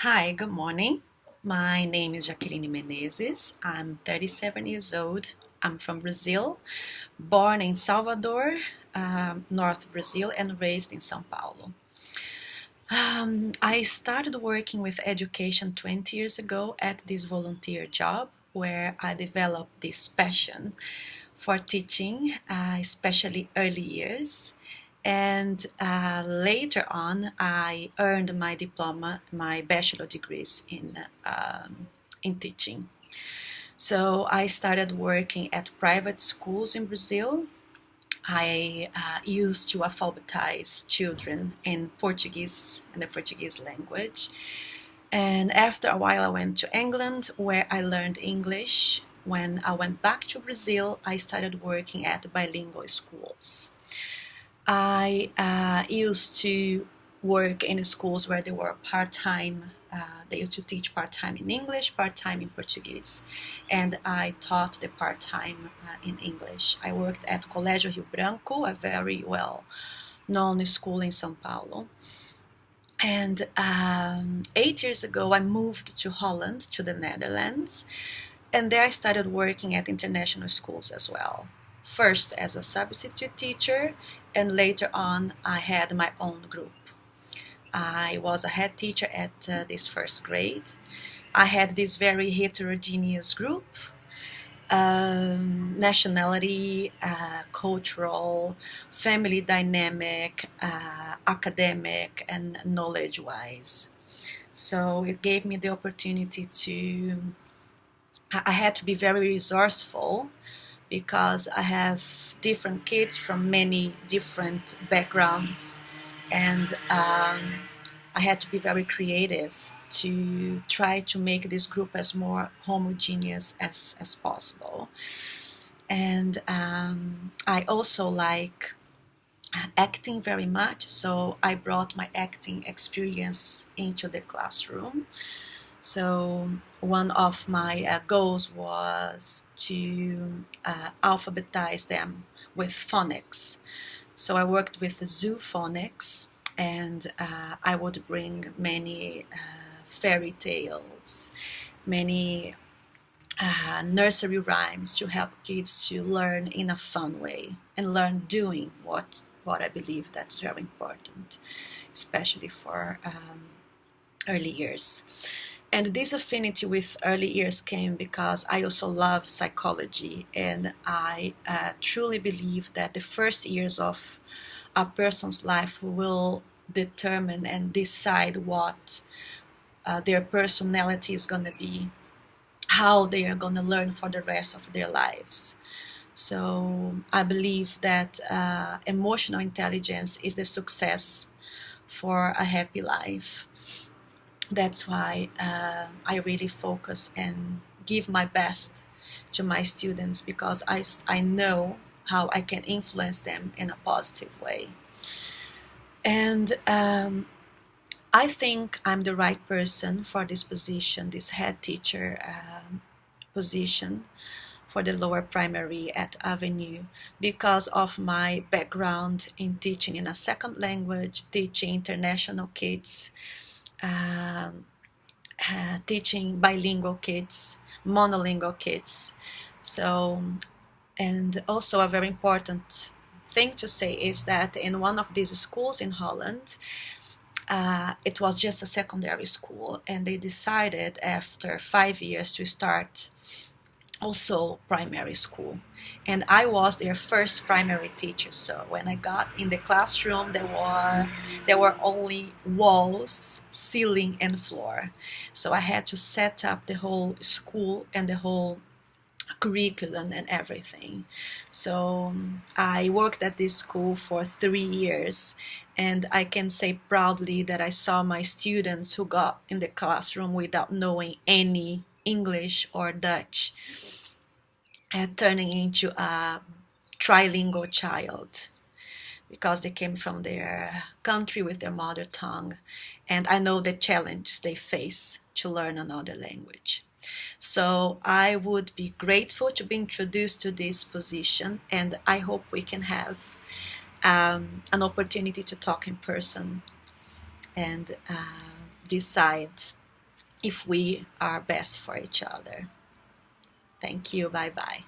Hi, good morning. My name is Jaqueline Menezes. I'm 37 years old. I'm from Brazil, born in Salvador, North Brazil, and raised in São Paulo. I started working with education 20 years ago at this volunteer job where I developed this passion for teaching, especially early years. And later on, I earned my diploma, my bachelor degrees in teaching. So I started working at private schools in Brazil. I used to alphabetize children in Portuguese, in the Portuguese language. And after a while, I went to England where I learned English. When I went back to Brazil, I started working at bilingual schools. I used to work in schools where they were part time. They used to teach part time in English, part time in Portuguese, and I taught the part time in English. I worked at Colégio Rio Branco, a very well known school in São Paulo. And 8 years ago, I moved to Holland, to the Netherlands, and there I started working at international schools as well. First as a substitute teacher, and later on, I had my own group. I was a head teacher at this first grade. I had this very heterogeneous group, nationality, cultural, family dynamic, academic, and knowledge wise. So it gave me the opportunity to, I had to be very resourceful because I have different kids from many different backgrounds, and I had to be very creative to try to make this group as more homogeneous as possible. And I also like acting very much, so I brought my acting experience into the classroom. So one of my goals was to alphabetize them with phonics. So I worked with the zoo phonics, and I would bring many fairy tales, many nursery rhymes to help kids to learn in a fun way and learn doing what I believe that's very important, especially for early years. And this affinity with early years came because I also love psychology, and I truly believe that the first years of a person's life will determine and decide what their personality is going to be, how they are going to learn for the rest of their lives. So I believe that emotional intelligence is the success for a happy life. That's why I really focus and give my best to my students, because I know how I can influence them in a positive way. And I think I'm the right person for this position, this head teacher position for the lower primary at Avenue, because of my background in teaching in a second language, teaching international kids, teaching bilingual kids, monolingual kids. So, and also a very important thing to say is that in one of these schools in Holland, it was just a secondary school, and they decided after 5 years to start also primary school. And I was their first primary teacher. So when I got in the classroom, there were only walls, ceiling, and floor. So I had to set up the whole school and the whole curriculum and everything. So I worked at this school for 3 years, and I can say proudly that I saw my students who got in the classroom without knowing any English or Dutch turning into a trilingual child, because they came from their country with their mother tongue, and I know the challenge they face to learn another language. So I would be grateful to be introduced to this position, and I hope we can have an opportunity to talk in person and decide if we are best for each other. Thank you. Bye bye.